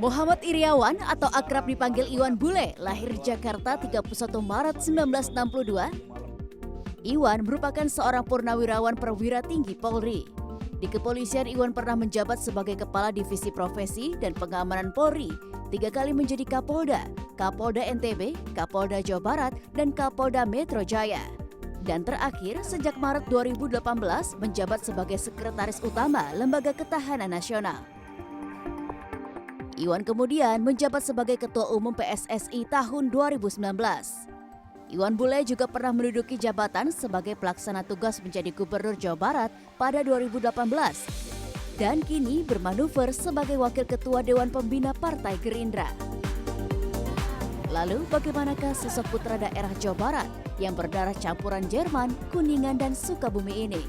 Muhammad Iriawan atau akrab dipanggil Iwan Bule, lahir Jakarta 31 Maret 1962. Iwan merupakan seorang purnawirawan perwira tinggi Polri. Di kepolisian, Iwan pernah menjabat sebagai Kepala Divisi Profesi dan Pengamanan Polri, 3 kali menjadi Kapolda, Kapolda NTB, Kapolda Jawa Barat, dan Kapolda Metro Jaya. Dan terakhir, sejak Maret 2018 menjabat sebagai Sekretaris Utama Lembaga Ketahanan Nasional. Iwan kemudian menjabat sebagai Ketua Umum PSSI tahun 2019. Iwan Bule juga pernah menduduki jabatan sebagai pelaksana tugas menjadi Gubernur Jawa Barat pada 2018 dan kini bermanuver sebagai Wakil Ketua Dewan Pembina Partai Gerindra. Lalu bagaimanakah sosok putra daerah Jawa Barat yang berdarah campuran Jerman, Kuningan, dan Sukabumi ini?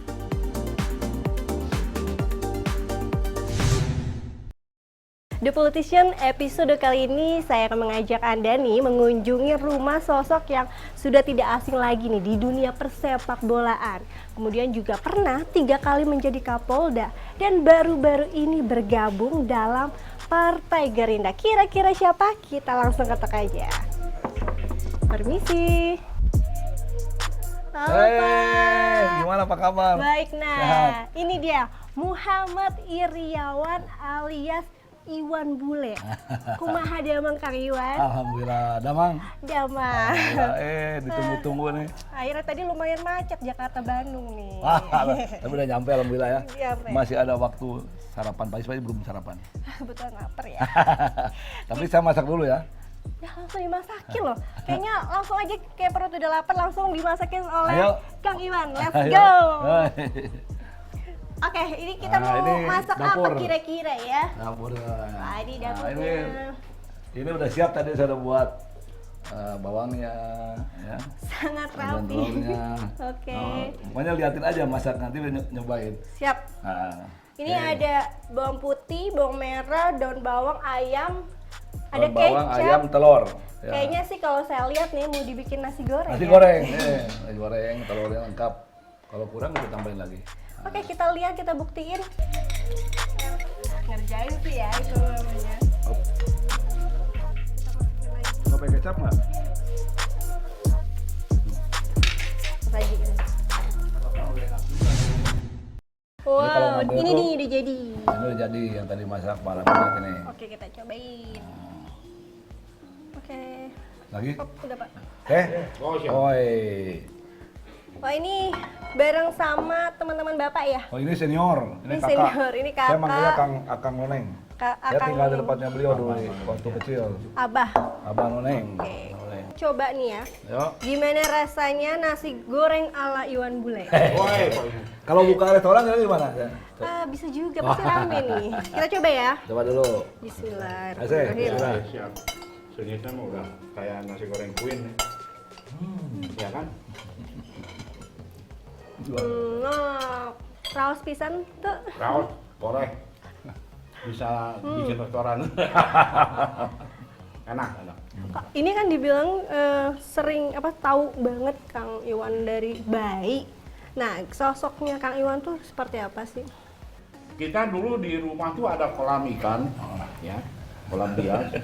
The Politician episode kali ini saya akan mengajak Anda nih mengunjungi rumah sosok yang sudah tidak asing lagi nih di dunia persepak bolaan. Kemudian juga pernah 3 kali menjadi Kapolda dan baru-baru ini bergabung dalam Partai Gerindra. Kira-kira siapa? Kita langsung ketok aja. Permisi. Halo Pak. Gimana apa kabar? Baik, nah Sehat. ini dia Muhammad Iriawan alias Iwan Bule. Kumaha damang Kang Iwan? Alhamdulillah, damang. Damang. Alhamdulillah, ditunggu-tunggu nih. Akhirnya tadi lumayan macet Jakarta Bandung nih. Tapi udah nyampe alhamdulillah ya. Nyampe. Masih ada waktu sarapan, pagi belum sarapan. Betul lapar ya. Tapi saya masak dulu ya. Ya langsung dimasakin loh. Kayaknya langsung aja kayak perut udah lapar langsung dimasakin oleh Ayo. Kang Iwan. Let's Ayo. go. Oke, ini kita Nah, mau ini masak dapur. apa kira-kira ya? Dapurnya. Nah, ini Nah, dapurnya. ini udah siap tadi saya udah buat bawangnya, ya. Sangat Dan rapi. telurnya. Oke. Pokoknya liatin aja masak nanti nyobain. Siap. Nah, Ini oke. ada bawang putih, bawang merah, daun bawang, ayam, ada Daun bawang, kecap. ayam, telur. Ya. Kayaknya sih kalau saya lihat nih mau dibikin nasi goreng. Nasi ya? goreng, nasi goreng, telurnya lengkap. Kalau kurang kita tambahin lagi. Oke, kita lihat, kita buktiin. Ngerjain sih ya itu namanya. Mau pakai kecap nggak? Lagi ini. kalau Wow, ngambil ini tuh- nih udah jadi. Ini udah jadi yang tadi masak malam ini. Oke, kita cobain. Oke. Lagi? Oh, udah Pak. Oi. Wah, ini bareng sama teman-teman Bapak ya? Oh ini senior, Ini kakak. senior, ini Saya kakak. manggilnya Akang Noneng. Saya Akang tinggal di Noneng. tempatnya beliau dulu waktu kecil. Abah. Abang Noneng. Oke. Noneng. Coba nih ya. Yuk. Gimana rasanya nasi goreng ala Iwan Bule? Kalau buka restoran kira gimana? Bisa juga, pasti rame nih. Kita coba ya. Coba dulu. Bismillahirrahmanirrahim. Asik. Siap. Sejenisnya mah udah kayak nasi goreng queen nih. Ya kan? Nah, raos pisan tuh. Raut, boleh. Bisa bikin restoran. Enak, enak. Ini kan dibilang sering tahu banget Kang Iwan dari bayi. Nah, sosoknya Kang Iwan tuh seperti apa sih? Kita dulu di rumah tuh ada kolam ikan, ya, kolam bias.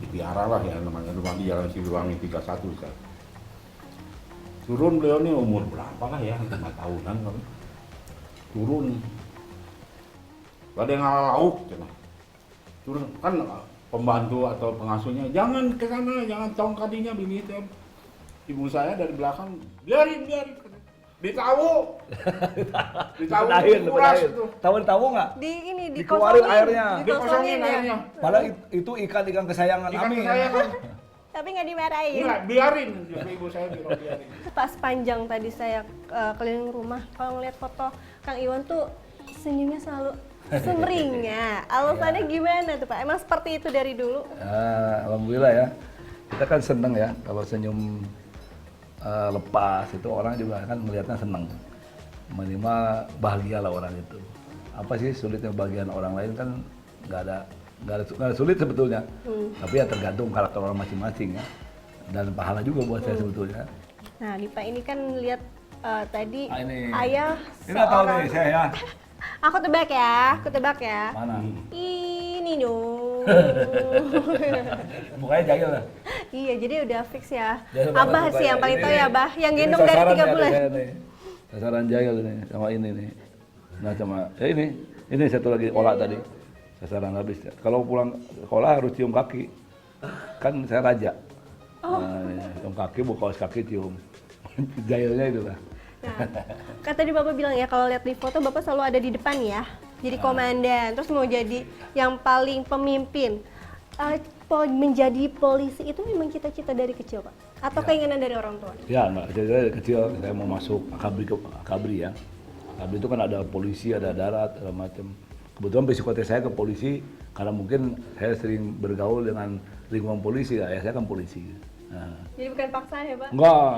Dipiara lah ya namanya, rumah di Jalan Siliwangi 31 kan. Turun beliau nih umur berapa lah ya, 5 tahunan kali. Turun. Gak ada yang ngalah lauk, cina. Turun kan pembantu atau pengasuhnya, jangan ke sana, jangan tong kadinya bini itu. Ibu saya dari belakang, biarin. Ditahu. Ditahu kuras itu. Tahu nggak? Di ini Dikeluarin dikosongin, airnya. Dikosongin ya. airnya. Padahal itu ikan kesayangan Ikan Ami. saya kan, Tapi nggak dimarahin. enggak, biarin. Justru ibu saya bilang biarin. Pas panjang tadi saya keliling rumah, kalau ngeliat foto Kang Iwan tuh senyumnya selalu sumringah. Alasannya gimana tuh Pak? Emang seperti itu dari dulu? Ya, alhamdulillah ya. Kita kan seneng ya kalau senyum lepas itu orang juga kan melihatnya seneng. Minimal bahagia lah orang itu. Apa sih sulitnya bagian orang lain kan nggak ada sulit sebetulnya. Tapi ya tergantung karakter orang masing-masing ya. Dan pahala juga buat saya sebetulnya. Nah, nih Pak ini kan lihat tadi Ini. ayah Ini nggak tahu seorang. nih saya ya. Aku tebak ya. Mana? Ini ini dong. Mukanya jahil lah. Iya, jadi udah fix ya. Jahil banget Abah sih mukanya. yang paling tahu Ini- ya, Bah. Yang ini gendong dari sasaran 3 nih, bulan. ada saya nih. Sasaran jahil ini sama ini nih. Nah sama ini satu lagi olah tadi. Sasaran habis. Kalau pulang sekolah harus cium kaki. Kan saya raja. Nah, cium kaki, buka kaos kaki cium. Jahilnya itu lah. Nah, kan tadi Bapak bilang ya kalau lihat di foto Bapak selalu ada di depan ya. Jadi komandan, terus mau jadi yang paling pemimpin. Menjadi polisi itu memang cita-cita dari kecil, Pak? Atau keinginan dari orang tua? Ya enggak, saya dari kecil saya mau masuk akabri ya. Akabri itu kan ada polisi, ada darat, ada macam. Kebetulan psikotes saya ke polisi karena mungkin saya sering bergaul dengan lingkungan polisi ya, saya kan polisi. Nah, Jadi bukan paksaan ya, Pak? enggak,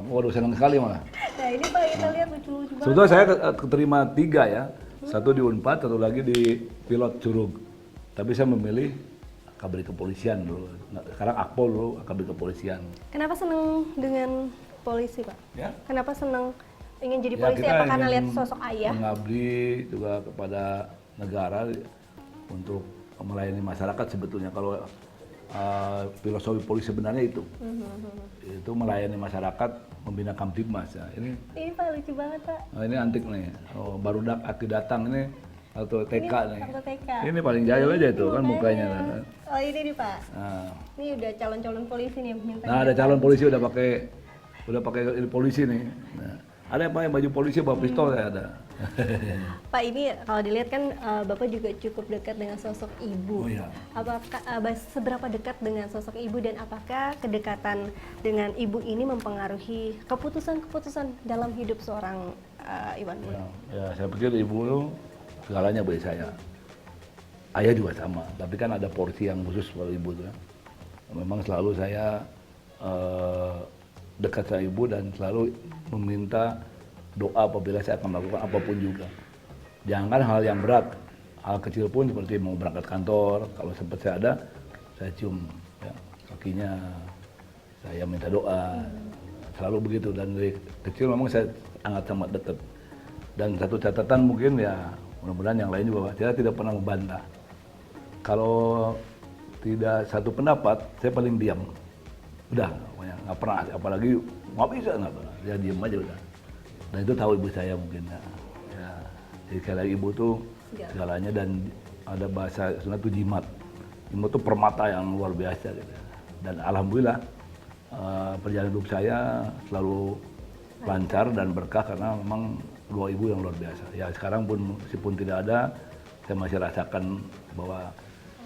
waduh senang sekali malah. Nah, ini Pak kita lihat lucu-lucu banget. Sebetulnya saya keterima 3 ya, satu di Unpad, satu lagi di Pilot Curug. Tapi saya memilih akabri kepolisian dulu. Nah, sekarang akpol dulu, akabri kepolisian. Kenapa senang dengan polisi, Pak? Ya. Kenapa senang ingin jadi Ya, polisi? kita Apa karena ingin lihat sosok ayah? mengabdi juga kepada negara untuk melayani masyarakat sebetulnya. Kalau filosofi polisi sebenarnya itu melayani masyarakat, membina Kamtibmas. Ya. Ini Pak lucu banget, Pak. Ini antik nih, barudak aki datang ini atau TK nih. Kartu TK. Ini paling jahil aja itu kan mukanya. Nah. Oh ini nih Pak. Nah. Ini udah calon-calon polisi nih minta. Nah, ada calon polisi udah pakai ini polisi nih. Nah, ada yang pakai baju polisi bawa pistol ya ada. Pak ini kalau dilihat kan Bapak juga cukup dekat dengan sosok ibu. Oh iya. Apakah seberapa dekat dengan sosok ibu dan apakah kedekatan dengan ibu ini mempengaruhi keputusan-keputusan dalam hidup seorang Iwan Bule? Ya, saya pikir ibu itu segalanya bagi saya. Ayah juga sama, tapi kan ada porsi yang khusus buat ibu tuh. Memang selalu saya dekat sama ibu dan selalu meminta doa apabila saya akan melakukan apapun juga. Jangan hal yang berat, hal kecil pun seperti mau berangkat kantor, kalau sempat saya ada, saya cium ya, kakinya, saya minta doa, selalu begitu. Dan dari kecil memang saya sangat dekat. Dan satu catatan mungkin ya, mudah-mudahan yang lain juga, saya tidak pernah membantah. Kalau tidak satu pendapat, saya paling diam. Udah, nggak pernah, apalagi nggak bisa, nggak pernah. Dia diam aja udah. Dan itu tahu ibu saya mungkin ya. Jadi kalau ibu tuh segalanya dan ada bahasa Sunda tuh jimat. Jimat tuh permata yang luar biasa gitu. Dan alhamdulillah perjalanan hidup saya selalu lancar dan berkah karena memang doa ibu yang luar biasa. Ya sekarang pun meskipun tidak ada, saya masih rasakan bahwa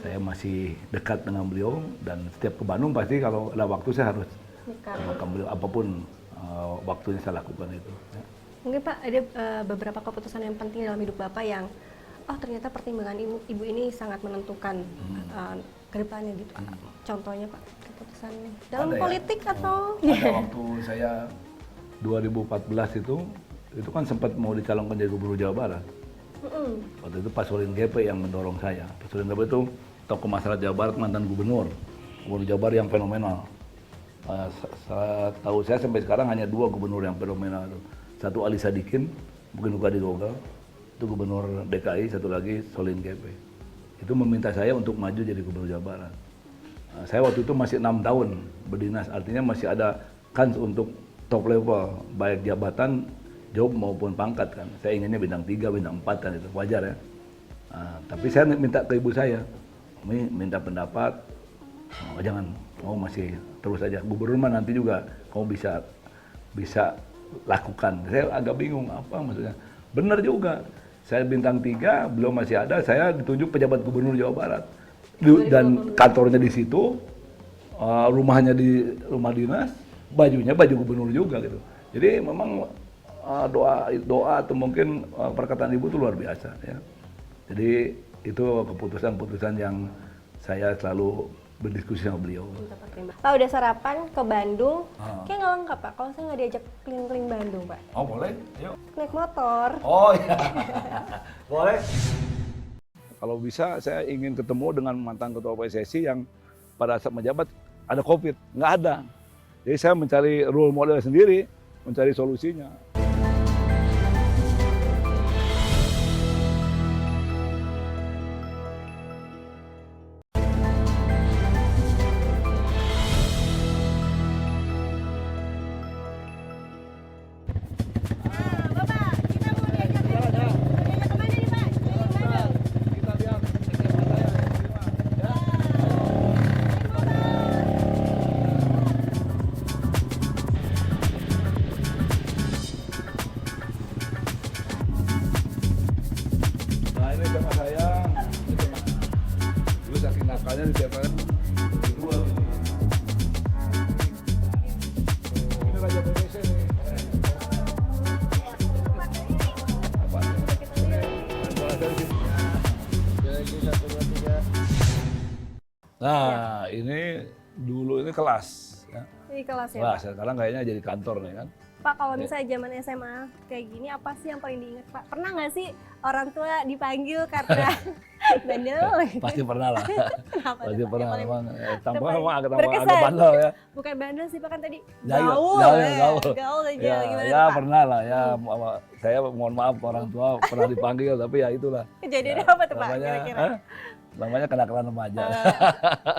saya masih dekat dengan beliau dan setiap ke Bandung pasti kalau ada waktu saya harus ke beliau apapun waktunya saya lakukan itu. Ya. Mungkin Pak ada beberapa keputusan yang penting dalam hidup Bapak yang ternyata pertimbangan ibu ini sangat menentukan ke depannya gitu. Contohnya Pak keputusan dalam Ada politik ya? atau Ada waktu saya 2014 itu kan sempat mau dicalonkan jadi gubernur Jawa Barat. Waktu itu Pak Solin GP yang mendorong saya. Pak Solin GP itu tokoh masyarakat Jawa Barat, mantan gubernur Jawa Barat yang fenomenal. Tahu saya sampai sekarang hanya 2 gubernur yang fenomenal itu. Satu Ali Sadikin, mungkin bukan di Google, itu gubernur DKI, satu lagi Solin GP. Itu meminta saya untuk maju jadi gubernur Jawa Barat. Saya waktu itu masih 6 tahun berdinas, artinya masih ada kans untuk top level, baik jabatan, job maupun pangkat kan. Saya inginnya bintang 3, bintang 4 kan itu, wajar ya. Tapi saya minta ke ibu saya, minta pendapat, jangan, kamu masih terus aja. Gubernur mah nanti juga kamu bisa lakukan. Saya agak bingung apa maksudnya. Benar juga. Saya bintang 3, belum masih ada. Saya ditunjuk pejabat gubernur Jawa Barat. Dan kantornya di situ, rumahnya di rumah dinas, bajunya baju gubernur juga gitu. Jadi memang doa atau mungkin perkataan ibu itu luar biasa ya. Jadi itu keputusan-keputusan yang saya selalu berdiskusi sama beliau. Pak udah sarapan ke Bandung, kayak nggak lengkap Pak kalau saya nggak diajak keliling-keliling Bandung Pak. Oh boleh, yuk. Naik motor. Oh iya, boleh. Kalau bisa saya ingin ketemu dengan mantan ketua PSSI yang pada saat menjabat ada COVID, nggak ada. Jadi saya mencari role model sendiri, mencari solusinya. Raja PBC nih. Apa? Bola dari sini. Jadi 1, 2, 3. Nah, ini dulu ini kelas. Ya. Ini kelas ya, Kelas, Pak? sekarang kayaknya jadi kantor nih kan. Pak, kalau misalnya zaman SMA kayak gini, apa sih yang paling diingat, Pak? Pernah nggak sih orang tua dipanggil karena bandel? Pasti pernah lah. Kenapa tuh, Pasti Pak? pernah. Yang paling Emang tampaknya emang agak berkesan. bandel ya. Bukan bandel sih, Pak, kan tadi Jahil, gaul, jahil, ya. gaul. Gaul aja, Ya, gimana ya tuh, Pak? pernah lah ya. Saya mohon maaf orang tua pernah dipanggil tapi ya itulah. Kejadiannya Ya, apa tuh, Pak, namanya, kira-kira? namanya kenakalan remaja.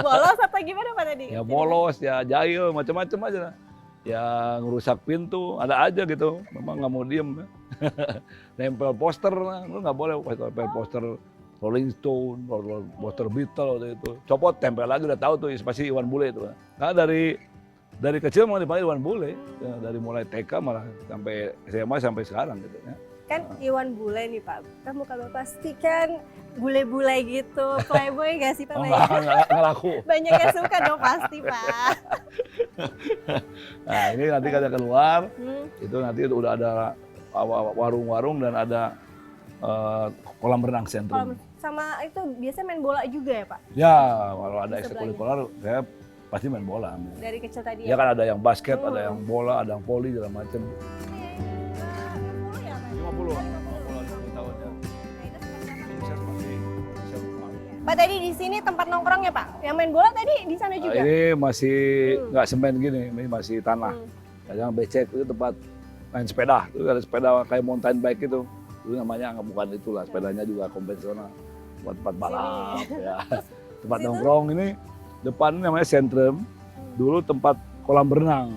Bolos apa gimana, Pak, tadi? Ya bolos, ya jahil, macam-macam aja lah. Ya ngerusak pintu, ada aja gitu. Memang nggak mau diem. Nempel poster, lu nggak boleh nempel poster Rolling Stone, poster Beatles waktu itu. Copot, tempel lagi udah tahu tuh pasti Iwan Bule itu. Karena dari kecil mau dipanggil Iwan Bule, ya, dari mulai TK malah sampai SMA sampai sekarang gitu ya. Kan Iwan Bule nih, Pak. Kan muka Bapak pasti kan bule-bule gitu, playboy nggak sih, Pak? Oh, nggak laku. Banyak yang suka dong pasti, Pak. Nah ini nanti kita keluar, Hmm. itu nanti udah ada warung-warung dan ada kolam renang Kalau sentrum. sama itu biasanya main bola juga ya, Pak? Ya kalau ada Di ekstrakurikuler saya pasti main bola. Dari kecil tadi Ya kan ada yang basket, Hmm. ada yang bola, ada yang voli segala macam. 50 ya, Pak? 50 50 tahun ya. Nah, itu seperti apa? Sukses masih bisa kemarin. Pak, tadi di sini tempat nongkrong ya, Pak? Yang main bola tadi di sana juga? Ini masih nggak semen gini, ini masih tanah. Yang becek itu tempat main sepeda, itu ada sepeda kayak mountain bike itu. Itu namanya bukan itulah, sepedanya juga konvensional. Buat tempat balap ya. Tempat Situ? nongkrong ini depan namanya sentrum. Dulu tempat kolam berenang.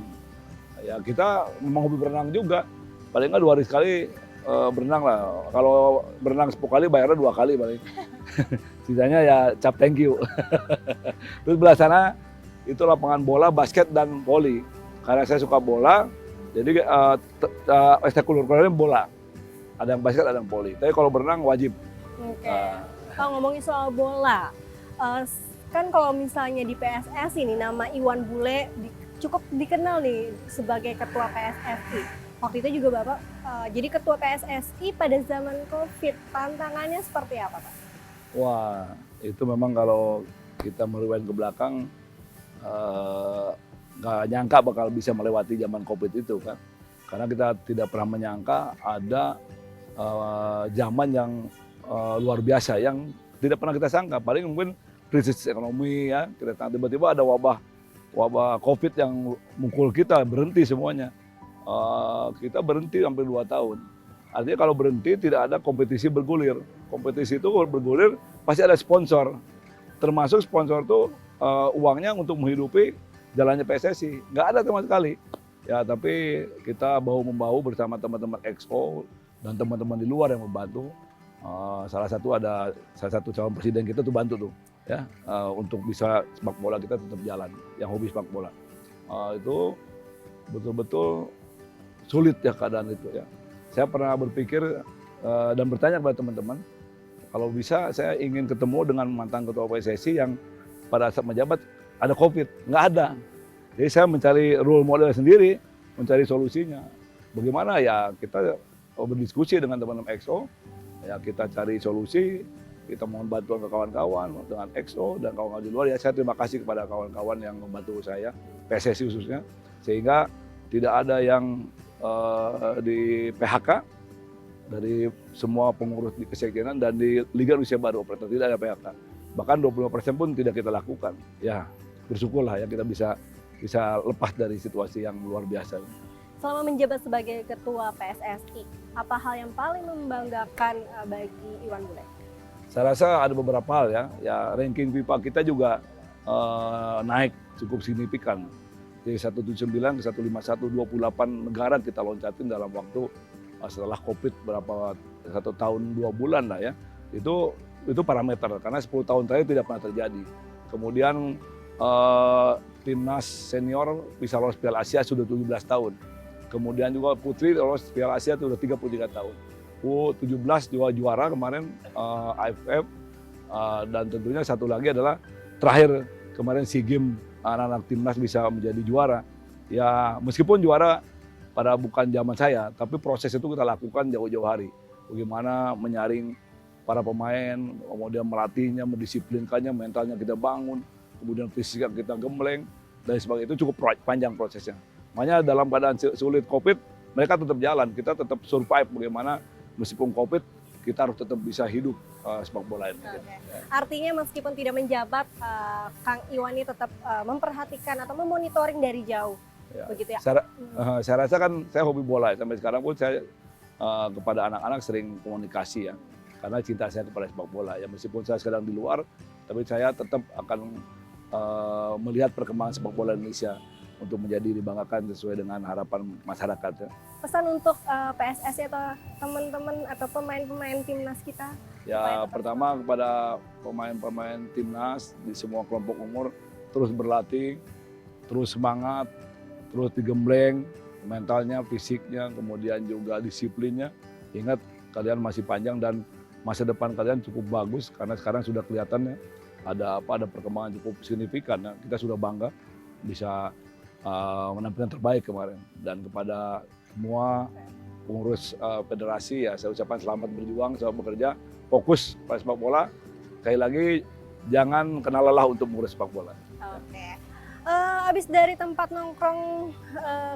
Ya kita memang hobi berenang juga. Paling nggak 2 hari sekali berenang lah. Kalau berenang 10 kali bayarnya 2 kali paling. Sisanya ya cap thank you. Terus belah sana itu lapangan bola, basket dan voli. Karena saya suka bola, jadi ekstrakurikulernya bola. Ada yang basket, ada yang voli. Tapi kalau berenang wajib. Oke. Nah. Pak, ngomongin soal bola, kan kalau misalnya di PSS ini nama Iwan Bule cukup dikenal nih sebagai ketua PSSI. Waktu itu juga Bapak jadi ketua PSSI pada zaman COVID. Tantangannya seperti apa, Pak? Wah, itu memang kalau kita merewind ke belakang nggak nyangka bakal bisa melewati zaman COVID itu kan. Karena kita tidak pernah menyangka ada zaman yang luar biasa yang tidak pernah kita sangka. Paling mungkin krisis ekonomi ya, kita tiba-tiba ada wabah COVID yang mukul kita, berhenti semuanya. Kita berhenti hampir 2 tahun. Artinya kalau berhenti tidak ada kompetisi bergulir. Kompetisi itu bergulir pasti ada sponsor. Termasuk sponsor itu uangnya untuk menghidupi jalannya PSSI. Nggak ada sama sekali. Ya tapi kita bahu-membahu bersama teman-teman EXO dan teman-teman di luar yang membantu. Salah satu calon presiden kita tuh bantu tuh ya untuk bisa sepak bola kita tetap jalan, yang hobi sepak bola. Itu betul-betul sulit ya keadaan itu ya. Saya pernah berpikir dan bertanya kepada teman-teman, kalau bisa saya ingin ketemu dengan mantan ketua PSSI yang pada saat menjabat ada COVID, nggak ada. Jadi saya mencari role model sendiri, mencari solusinya. Bagaimana ya kita berdiskusi dengan teman-teman EXO, ya kita cari solusi, kita mohon bantuan ke kawan-kawan dengan EXO dan kawan-kawan di luar. Ya saya terima kasih kepada kawan-kawan yang membantu saya, PSSI khususnya, sehingga tidak ada yang di PHK dari semua pengurus di kesekjenan dan di Liga Indonesia Baru Operator tidak ada PHK. Bahkan 25% pun tidak kita lakukan. Ya bersyukurlah ya kita bisa lepas dari situasi yang luar biasa. Selama menjabat sebagai ketua PSSI, apa hal yang paling membanggakan bagi Iwan Bule? Saya rasa ada beberapa hal ya. Ya ranking FIFA kita juga naik cukup signifikan. Dari 179 ke 151, 28 negara kita loncatin dalam waktu setelah COVID berapa 1 tahun 2 bulan lah ya. Itu parameter karena 10 tahun terakhir tidak pernah terjadi. Kemudian timnas senior bisa lolos Piala Asia sudah 17 tahun. Kemudian juga putri lolos Piala Asia sudah 33 tahun. U17 juga juara kemarin AFF dan tentunya satu lagi adalah terakhir kemarin SEA Games anak-anak timnas bisa menjadi juara. Ya meskipun juara pada bukan zaman saya, tapi proses itu kita lakukan jauh-jauh hari. Bagaimana menyaring para pemain, kemudian melatihnya, mendisiplinkannya, mentalnya kita bangun, kemudian fisiknya kita gembleng, dan sebagainya. Itu cukup panjang prosesnya. Makanya dalam keadaan sulit COVID, mereka tetap jalan, kita tetap survive bagaimana meskipun COVID, kita harus tetap bisa hidup sepak bola ini. Oke. Artinya meskipun tidak menjabat, Kang Iwan ini tetap memperhatikan atau memonitoring dari jauh. Ya. Begitu ya? Saya rasa kan saya hobi bola, sampai sekarang pun saya kepada anak-anak sering komunikasi ya, karena cinta saya kepada sepak bola. Ya meskipun saya sedang di luar, tapi saya tetap akan melihat perkembangan sepak bola Indonesia untuk menjadi dibanggakan sesuai dengan harapan masyarakat. Ya. Pesan untuk PSSI atau teman-teman atau pemain-pemain timnas kita? Ya pertama kepada pemain-pemain timnas di semua kelompok umur, terus berlatih, terus semangat, terus digembleng mentalnya, fisiknya, kemudian juga disiplinnya. Ingat kalian masih panjang dan masa depan kalian cukup bagus karena sekarang sudah kelihatan ya ada perkembangan cukup signifikan. Ya. Kita sudah bangga bisa menampilkan terbaik kemarin. Dan kepada semua pengurus federasi ya saya ucapkan selamat berjuang, selamat bekerja, fokus pada sepak bola. Sekali lagi jangan kenal lelah untuk mengurus sepak bola. Oke. Abis dari tempat nongkrong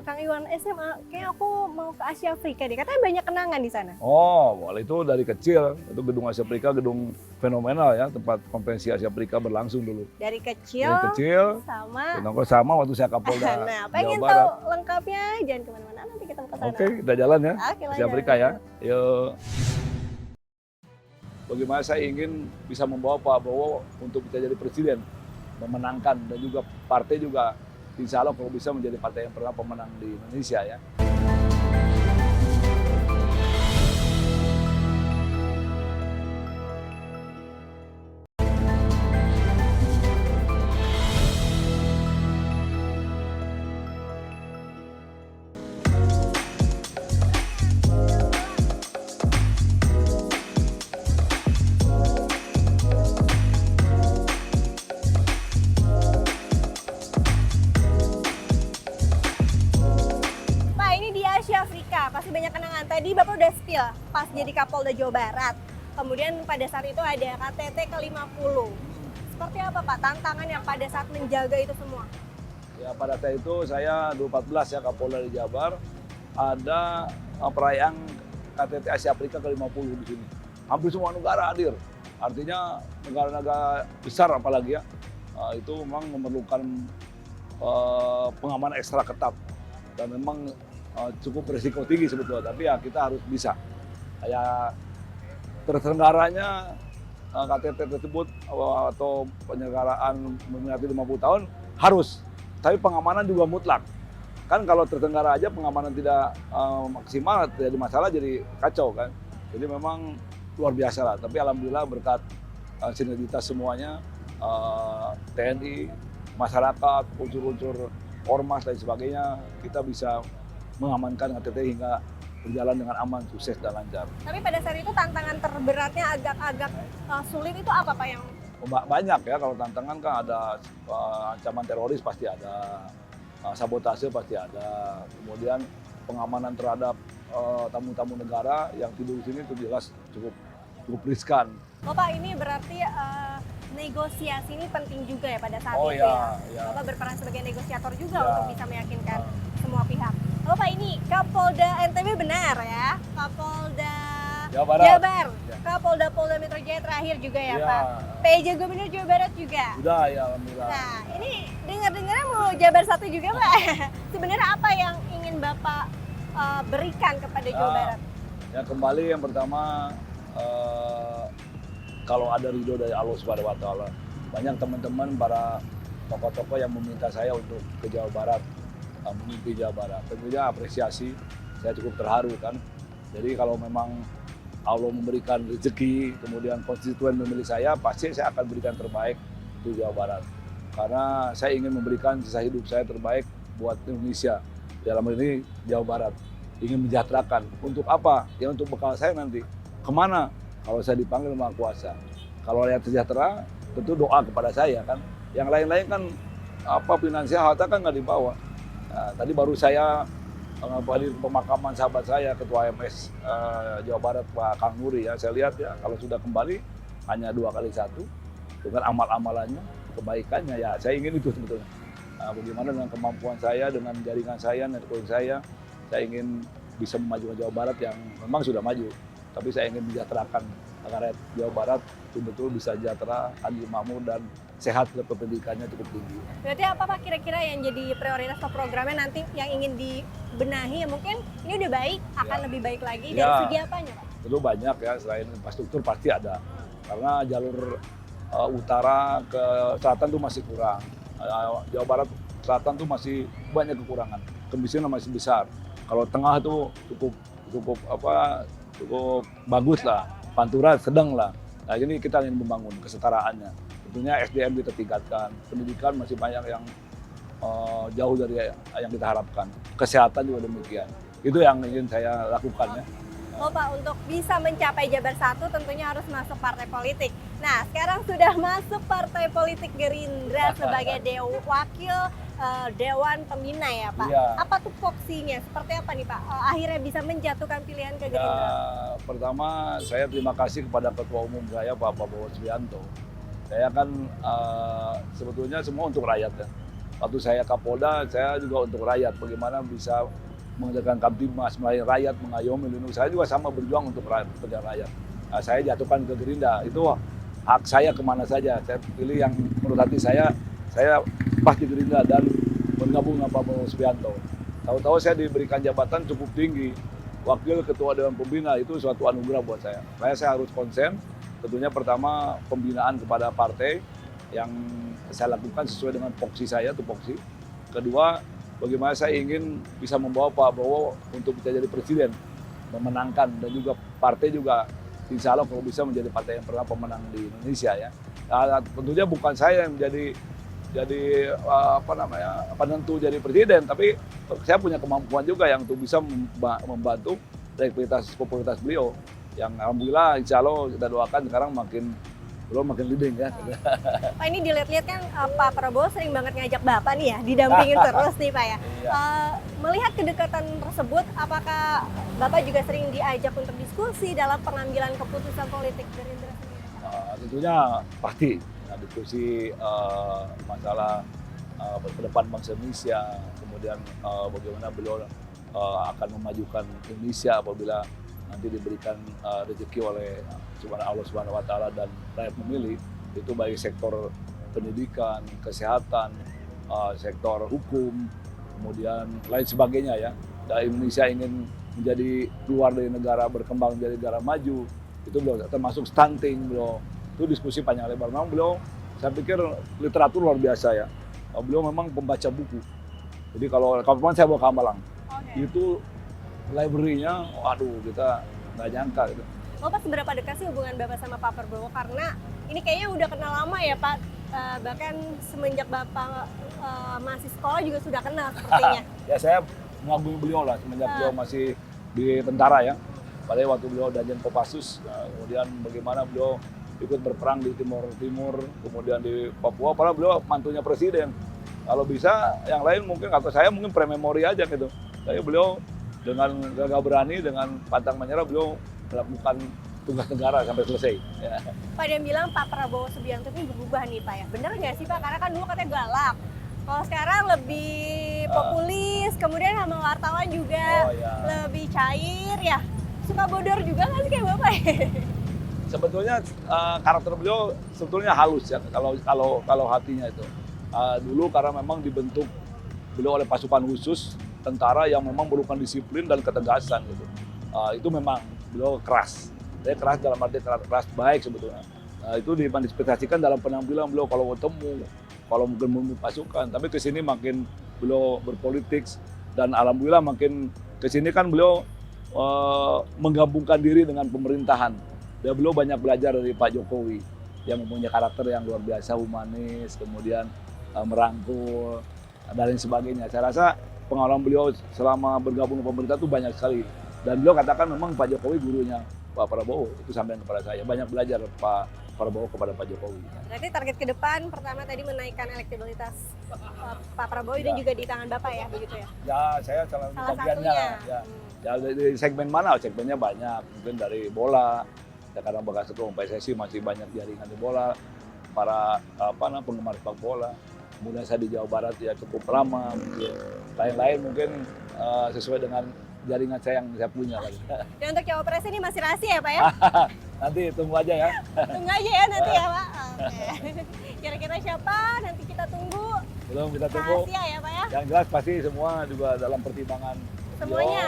Kang Iwan SMA, kayak aku mau ke Asia Afrika deh. Katanya banyak kenangan di sana. Oh, boleh itu dari kecil. Itu gedung Asia Afrika, gedung fenomenal ya, tempat konferensi Asia Afrika berlangsung dulu. Dari kecil, Dari kecil, sama. nongkrong sama waktu saya Kapolda Nah, Jawa pengen Barat. tahu lengkapnya, jangan kemana-mana, nanti kita ke sana. Oke, kita jalan ya, Oke, Asia lanjut. Afrika ya. Yuk. Bagaimana saya ingin bisa membawa Pak Prabowo untuk bisa jadi presiden, memenangkan, dan juga partai juga insya Allah kalau bisa menjadi partai yang pernah pemenang di Indonesia ya. Pak, ini di Asia Afrika, pasti banyak kenangan. Tadi Bapak udah spill pas jadi Kapolda Jawa Barat. Kemudian pada saat itu ada KTT ke-50. Seperti apa Pak tantangan yang pada saat menjaga itu semua? Ya pada saat itu saya 2014 ya Kapolda di Jabar, ada perayaan KTT Asia Afrika ke-50 di sini. Hampir semua negara hadir. Artinya negara-negara besar apalagi ya, itu memang memerlukan pengamanan ekstra ketat. Dan memang cukup berisiko tinggi sebetulnya, tapi ya kita harus bisa. Ya terselenggaranya KTT tersebut atau penyelenggaraan memperingati 50 tahun harus, tapi pengamanan juga mutlak. Kan kalau terselenggara aja pengamanan tidak maksimal, terjadi masalah jadi kacau kan. Jadi memang luar biasa lah, tapi alhamdulillah berkat sinergitas semuanya, TNI, masyarakat, unsur-unsur ormas dan sebagainya, kita bisa mengamankan KTT hingga berjalan dengan aman, sukses dan lancar. Tapi pada saat itu tantangan terberatnya agak-agak sulit itu apa Pak yang? Banyak ya, kalau tantangan kan ada ancaman teroris pasti ada, sabotase pasti ada, kemudian pengamanan terhadap tamu-tamu negara yang tidur di sini itu jelas cukup riskan. Bapak ini berarti negosiasi ini penting juga ya pada saat Oh itu ya, ya. Bapak berperan sebagai negosiator juga Ya. untuk bisa meyakinkan semua pihak. Bapak ini Kapolda NTB benar ya? Kapolda Jabar. Jabar. Ya. Kapolda Polda Metro Jaya terakhir juga ya, Ya. Pak. PJ Gubernur Jawa Barat juga. Sudah ya, alhamdulillah. Nah, ini dengar-dengarnya mau Jabar 1 juga, Pak. Sebenarnya apa yang ingin Bapak berikan kepada Jawa Ya. Barat? Ya kembali yang pertama, kalau ada ridho dari Allah Subhanahu wa Ta'ala, banyak teman-teman para tokoh-tokoh yang meminta saya untuk ke Jawa Barat, memimpin Jawa Barat. Tentunya apresiasi, saya cukup terharu kan. Jadi kalau memang Allah memberikan rezeki, kemudian konstituen memilih saya, pasti saya akan berikan terbaik untuk Jawa Barat. Karena saya ingin memberikan sisa hidup saya terbaik buat Indonesia. Dalam hal ini Jawa Barat. Ingin mensejahterakan. Untuk apa? Ya untuk bekal saya nanti. Kemana? Kalau saya dipanggil Maha Kuasa. Kalau rakyat sejahtera, tentu doa kepada saya kan. Yang lain-lain kan finansial harta kan nggak dibawa. Nah, tadi baru saya menghadir pemakaman sahabat saya, Ketua MS Jawa Barat Pak Kang Nuri ya. Saya lihat ya kalau sudah kembali hanya 2x1 dengan amal-amalannya, kebaikannya ya. Saya ingin itu sebetulnya. Nah, bagaimana dengan kemampuan saya, dengan jaringan saya, network saya ingin bisa memajukan Jawa Barat yang memang sudah maju. Tapi saya ingin mensejahterakan rakyat Jawa Barat betul-betul bisa sejahtera, adil, makmur, dan sehat, pendidikannya cukup tinggi. Berarti apa Pak kira-kira yang jadi prioritas atau programnya nanti yang ingin dibenahi ya, mungkin ini udah baik, akan lebih baik lagi dari segi apanya Pak? Tentu banyak ya, selain infrastruktur pasti ada. Karena jalur utara ke selatan tuh masih kurang. Jawa Barat selatan tuh masih banyak kekurangan. Kemiskinan masih besar. Kalau tengah tuh cukup bagus lah. Pantura sedang lah. Nah ini kita ingin membangun kesetaraannya. Tentunya SDM kita tingkatkan. Pendidikan masih banyak yang jauh dari yang kita harapkan. Kesehatan juga demikian. Itu yang ingin saya lakukan ya. Oh Pak, untuk bisa mencapai Jabar 1 tentunya harus masuk partai politik. Nah, sekarang sudah masuk partai politik Gerindra sebagai wakil Dewan Pembina ya Pak. Iya. Apa tuh voksinya? Seperti apa nih Pak? Akhirnya bisa menjatuhkan pilihan ke Gerindra? Ya, pertama saya terima kasih kepada Ketua Umum saya Pak Prabowo Subianto. Saya kan sebetulnya semua untuk rakyat ya. Waktu saya Kapolda, saya juga untuk rakyat. Bagaimana bisa mengerjakan Kamtibmas, melayani rakyat, mengayomi, melindungi. Saya juga sama berjuang untuk pekerjaan rakyat. Nah, saya jatuhkan ke Gerindra. Itu hak saya kemana saja. Saya pilih yang menurut hati saya pasti Gerindra dan bergabung dengan Pak Prabowo Subianto. Tahu-tahu saya diberikan jabatan cukup tinggi. Wakil Ketua Dewan Pembina itu suatu anugerah buat saya. Saya harus konsen. Tentunya pertama pembinaan kepada partai yang saya lakukan sesuai dengan voksi saya, tupoksi. Kedua, bagaimana saya ingin bisa membawa Pak Prabowo untuk bisa jadi presiden, memenangkan, dan juga partai juga insya Allah kalau bisa menjadi partai yang pernah pemenang di Indonesia ya. Nah, tentunya bukan saya yang jadi penentu jadi presiden, tapi saya punya kemampuan juga yang untuk bisa membantu popularitas beliau. Yang alhamdulillah insya Allah kita doakan sekarang makin leading ya. Pak ini dilihat-lihat kan Pak Prabowo sering banget ngajak Bapak nih ya, didampingin terus nih Pak ya. Iya. Melihat kedekatan tersebut, apakah Bapak juga sering diajak untuk diskusi dalam pengambilan keputusan politik Gerindra sendiri? Tentunya pasti diskusi masalah ke depan bangsa Indonesia, kemudian bagaimana beliau akan memajukan Indonesia apabila nanti diberikan rezeki oleh Allah Subhanahu wa Ta'ala dan rakyat memilih, itu baik sektor pendidikan, kesehatan, sektor hukum, kemudian lain sebagainya ya. Dan Indonesia ingin menjadi keluar dari negara berkembang menjadi negara maju, itu beliau termasuk stunting beliau. Itu diskusi panjang lebar. Memang beliau, saya pikir literatur luar biasa ya. Beliau memang pembaca buku. Jadi kalau kapan saya bawa ke Hambalang, itu library-nya, waduh kita nggak nyangka gitu. Bapak seberapa dekat sih hubungan Bapak sama Pak Prabowo? Karena ini kayaknya udah kenal lama ya Pak, bahkan semenjak Bapak masih sekolah juga sudah kenal sepertinya. Ya saya mengagumi beliau lah semenjak beliau masih di tentara ya. Pada waktu beliau Danjen Kopassus, kemudian bagaimana beliau ikut berperang di Timur, kemudian di Papua, padahal beliau mantunya presiden. Kalau bisa yang lain mungkin, atau saya mungkin prememori aja gitu. Tapi beliau dengan gagah berani, dengan pantang menyerah, beliau melakukan tugas negara sampai selesai. Ya. Pak yang bilang Pak Prabowo Subianto ini berubah nih Pak ya, bener nggak sih Pak? Karena kan dulu katanya galak, kalau sekarang lebih populis, kemudian sama wartawan juga lebih cair ya. Suka bodor juga nggak sih kayak Bapak ya? Sebetulnya karakter beliau sebetulnya halus ya, kalau hatinya itu. Dulu karena memang dibentuk beliau oleh pasukan khusus tentara yang memang memerlukan disiplin dan ketegasan gitu. Itu memang beliau keras. Dia keras dalam arti keras baik sebetulnya. Itu dimanifestasikan dalam penampilan beliau kalau bertemu, kalau mungkin memimpin pasukan. Tapi kesini makin beliau berpolitik dan alhamdulillah makin kesini kan beliau menggabungkan diri dengan pemerintahan. Dan beliau banyak belajar dari Pak Jokowi yang mempunyai karakter yang luar biasa, humanis, kemudian merangkul dan lain sebagainya. Saya rasa pengalaman beliau selama bergabung di pemerintah itu banyak sekali. Dan beliau katakan memang Pak Jokowi gurunya Pak Prabowo, itu sampai kepada saya. Banyak belajar Pak Prabowo kepada Pak Jokowi. Berarti target ke depan pertama tadi menaikkan elektabilitas Pak Prabowo dan juga di tangan Bapak ya, begitu ya? Ya, saya salah Salah bagiannya. satunya. Ya, dari segmen mana? Segmennya banyak. Mungkin dari bola. Ya, karena bekas ketua PSSI masih banyak jaringan di bola. Para penggemar sepak bola. Kemudian saya di Jawa Barat ya cukup lama. Mungkin lain-lain mungkin sesuai dengan jaringan saya yang saya punya lagi. Dan untuk cawapres ini masih rahasia ya Pak ya? Nanti tunggu aja ya. Tunggu aja ya nanti ya Pak. Oke. Kira-kira siapa? Nanti kita tunggu. Belum kita tunggu. Rahasia ya Pak ya? Yang jelas pasti semua juga dalam pertimbangan. Semuanya.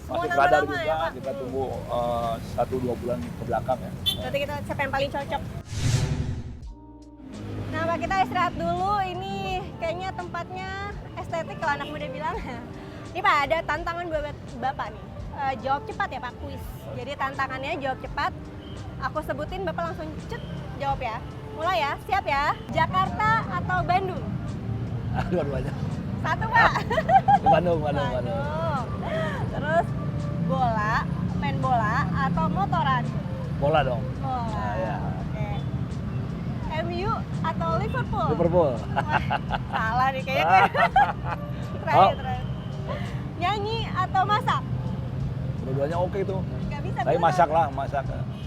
Semua Masuk radar nama-nama juga, ya Pak? kita tunggu 1-2 bulan ke belakang ya. Berarti kita siapa yang paling cocok? Nah Pak, kita istirahat dulu. Ini kayaknya tempatnya estetik kalau anak muda bilang. Ini Pak, ada tantangan buat Bapak nih. Jawab cepat ya Pak, kuis. Jadi tantangannya jawab cepat. Aku sebutin, Bapak langsung cet jawab ya. Mulai ya, siap ya. Jakarta atau Bandung? Dua-duanya. Satu Pak. Bandung. Terus bola, main bola atau motoran? Bola dong. Bola. Ya. Oke. MU atau Liverpool? Liverpool. Wah, salah nih kayaknya. Terakhir. Nyanyi atau masak? Dua-duanya oke tuh. Gak bisa. Tapi bilang. masak lah, masak.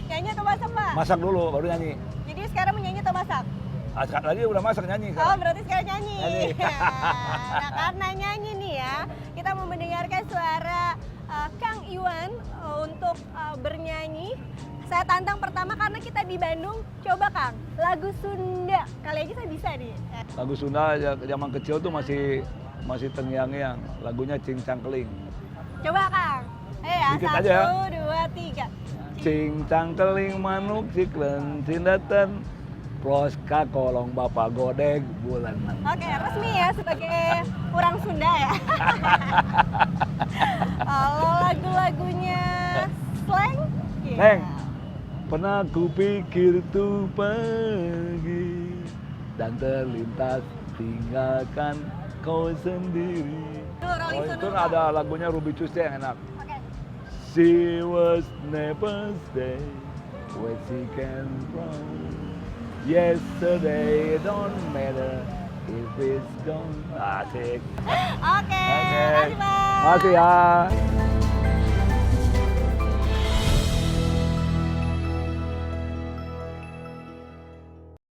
Nyanyi atau masak Pak? Masak dulu, baru nyanyi. Jadi sekarang menyanyi atau masak? Tadi udah masak nyanyi. Oh Sekarang. berarti sekarang nyanyi. Nyanyi. Nah karena nyanyi nih ya, kita mau mendengarkan suara Kang Iwan untuk bernyanyi. Saya tantang pertama karena kita di Bandung. Coba Kang, lagu Sunda. Kali aja saya bisa nih. Lagu Sunda ya, zaman kecil tuh masih terngiang-ngiang. Lagunya Cincang Keling. Coba Kang. Ya, Dikit 1, aja ya. 2, 3. Cincang keling manuk ciklen cindatan pros kolong bapak godeg bulanan. Oke, resmi ya sebagai orang Sunda ya. Kalau lagu-lagunya slang? Iya. Neng, pernah kupikir tuh pergi dan terlintas tinggalkan kau sendiri. Rolling Oh, Stone itu dulu, Pak. ada lagunya Ruby Tuesday yang enak. Oke. She was never stay where she came from. Yesterday don't matter if it's gone. Asik. Oke, Oke. makasih Pak. Makasih ya.